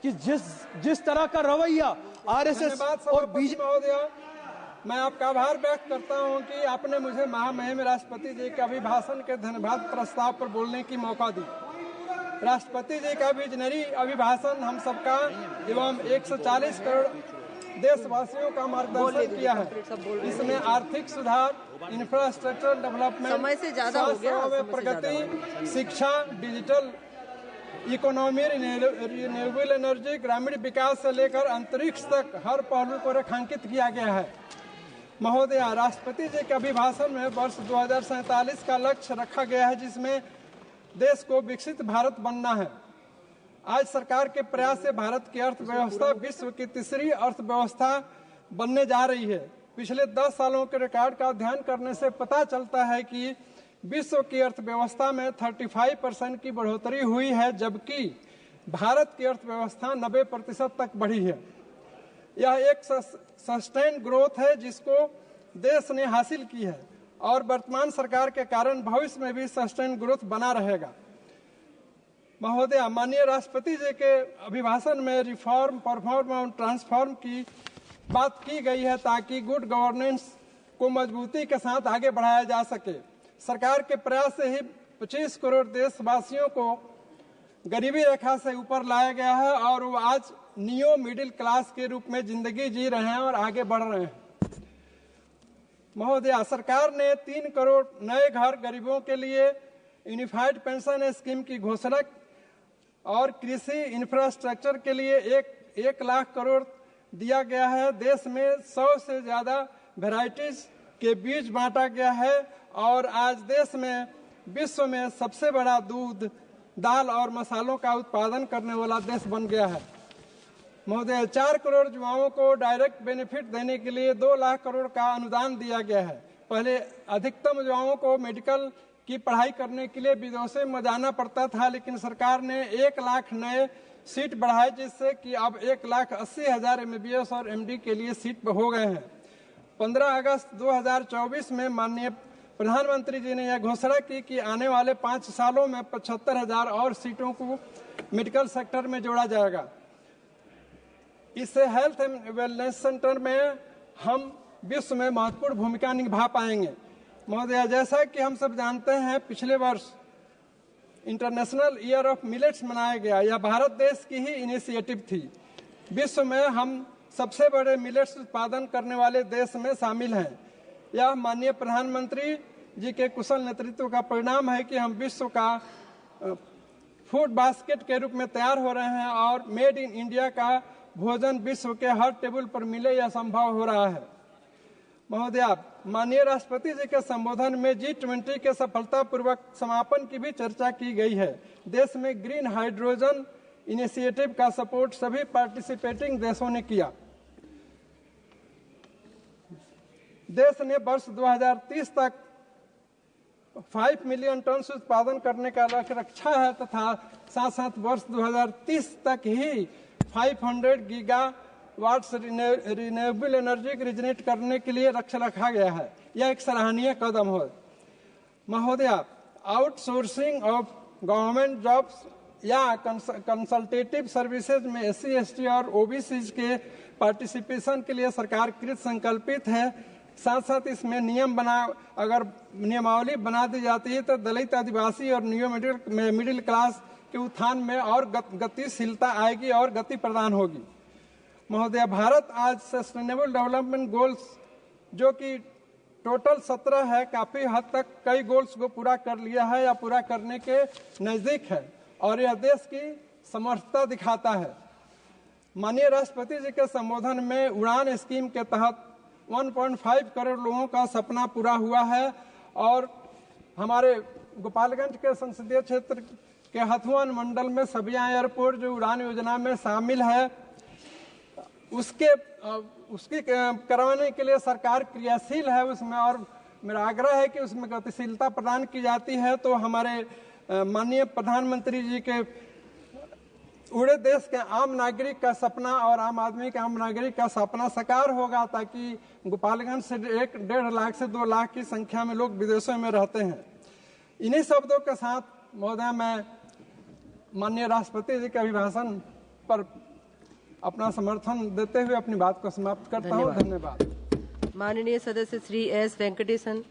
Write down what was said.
कि जिस तरह का रवैया आरएसएस और बीजेपी। महोदय, मैं आपका आभार व्यक्त करता हूं कि आपने मुझे महामहिम राष्ट्रपति जी के अभिभाषण के धन्यवाद प्रस्ताव पर बोलने की मौका दी। राष्ट्रपति जी का विजनरी अभिभाषण हम सबका एवं 140 करोड़ देशवासियों का मार्गदर्शन किया है। इसमें आर्थिक सुधार, इंफ्रास्ट्रक्चर डेवलपमेंट, स्वास्थ्य में प्रगति, शिक्षा, डिजिटल इकोनॉमी, रिन्यूएबल एनर्जी, ग्रामीण विकास से लेकर अंतरिक्ष तक हर पहलू को रेखांकित किया गया है। महोदय, राष्ट्रपति जी के अभिभाषण में वर्ष 2047 का लक्ष्य रखा गया है, जिसमें देश को विकसित भारत बनना है। आज सरकार के प्रयास से भारत की अर्थव्यवस्था विश्व की तीसरी अर्थव्यवस्था बनने जा रही है। पिछले 10 सालों के रिकॉर्ड का अध्ययन करने से पता चलता है कि विश्व की अर्थव्यवस्था में 35% की बढ़ोतरी हुई है, जबकि भारत की अर्थव्यवस्था 90% तक बढ़ी है। यह एक सस्टेन ग्रोथ है जिसको देश ने हासिल की है और वर्तमान सरकार के कारण भविष्य में भी सस्टेन ग्रोथ बना रहेगा। महोदय, माननीय राष्ट्रपति जी के अभिभाषण में रिफॉर्म, परफॉर्म और ट्रांसफॉर्म की बात की गई है ताकि गुड गवर्नेंस को मजबूती के साथ आगे बढ़ाया जा सके। सरकार के प्रयास से ही 25 करोड़ देशवासियों को गरीबी रेखा से ऊपर लाया गया है और वो आज नियो मिडिल क्लास के रूप में जिंदगी जी रहे हैं और आगे बढ़ रहे हैं। महोदय, सरकार ने 3 करोड़ नए घर गरीबों के लिए यूनिफाइड पेंशन स्कीम की घोषणा और कृषि इंफ्रास्ट्रक्चर के लिए 1 लाख करोड़ दिया गया है। देश में 100 से ज्यादा वेराइटीज के बीज बांटा गया है और आज देश में विश्व में सबसे बड़ा दूध, दाल और मसालों का उत्पादन करने वाला देश बन गया है। महोदय, 4 करोड़ युवाओं को डायरेक्ट बेनिफिट देने के लिए 2 लाख करोड़ का अनुदान दिया गया है। पहले अधिकतम युवाओं को मेडिकल की पढ़ाई करने के लिए विदेशों में जाना पड़ता था, लेकिन सरकार ने 1 लाख नए सीट बढ़ाए, जिससे कि अब 1,80,000 MBBS और MD के लिए सीट हो गए हैं। 15 अगस्त 2024 में माननीय प्रधानमंत्री जी ने यह घोषणा की कि आने वाले 5 सालों में 75,000 और सीटों को मेडिकल सेक्टर में जोड़ा जाएगा। इससे हेल्थ एंड वेलनेस सेंटर में हम विश्व में महत्वपूर्ण भूमिका निभा पाएंगे। महोदय, जैसा कि हम सब जानते हैं, पिछले वर्ष इंटरनेशनल ईयर ऑफ मिलेट्स मनाया गया। यह भारत देश की ही इनिशिएटिव थी। विश्व में हम सबसे बड़े मिलेट्स उत्पादन करने वाले देश में शामिल हैं। यह माननीय प्रधानमंत्री जी के कुशल नेतृत्व का परिणाम है कि हम विश्व का फूड बास्केट के रूप में तैयार हो रहे हैं और मेड इन इंडिया का भोजन विश्व के हर टेबल पर मिले, यह संभव हो रहा है। महोदय, माननीय राष्ट्रपति जी के संबोधन में G20 के सफलतापूर्वक समापन की भी चर्चा की गई है। देश में ग्रीन हाइड्रोजन इनिशिएटिव का सपोर्ट सभी पार्टिसिपेटिंग देशों ने किया। देश ने वर्ष 2030 तक 5 मिलियन टन से उत्पादन करने का लक्ष्य रखा है तथा साथ साथ वर्ष 2030 तक ही 500 गीगावाट्स रिन्यूएबल एनर्जी रिजनेट करने के लिए लक्ष्य रखा गया है। यह एक सराहनीय कदम है। महोदय, आउटसोर्सिंग ऑफ गवर्नमेंट जॉब्स या कंसल्टेटिव सर्विसेज में SC, ST और OBC के पार्टिसिपेशन के लिए सरकार कृत संकल्पित है। साथ साथ इसमें अगर नियमावली बना दी जाती है तो दलित, आदिवासी और नियो मिडिल क्लास के उत्थान में और गतिशीलता आएगी और गति प्रदान होगी। महोदय, भारत आज सस्टेनेबल डेवलपमेंट गोल्स जो कि टोटल 17 है, काफी हद तक कई गोल्स को पूरा कर लिया है या पूरा करने के नजदीक है और यह देश की समर्थता दिखाता है। माननीय राष्ट्रपति जी के संबोधन में उड़ान स्कीम के तहत 1.5 करोड़ लोगों का सपना पूरा हुआ है और हमारे गोपालगंज के संसदीय क्षेत्र के हथुआन मंडल में सबिया एयरपोर्ट जो उड़ान योजना में शामिल है, उसकी करवाने के लिए सरकार क्रियाशील है उसमें और मेरा आग्रह है कि उसमें गतिशीलता प्रदान की जाती है तो हमारे माननीय प्रधानमंत्री जी के पूरे देश के आम नागरिक का सपना और आम आदमी के आम नागरिक का सपना साकार होगा ताकि गोपालगंज से 1.5 लाख से 2 लाख की संख्या में लोग विदेशों में रहते हैं। इन्हीं शब्दों के साथ महोदय मैं माननीय राष्ट्रपति जी के अभिभाषण पर अपना समर्थन देते हुए अपनी बात को समाप्त करता हूँ। धन्यवाद। माननीय सदस्य श्री एस वेंकटेशन।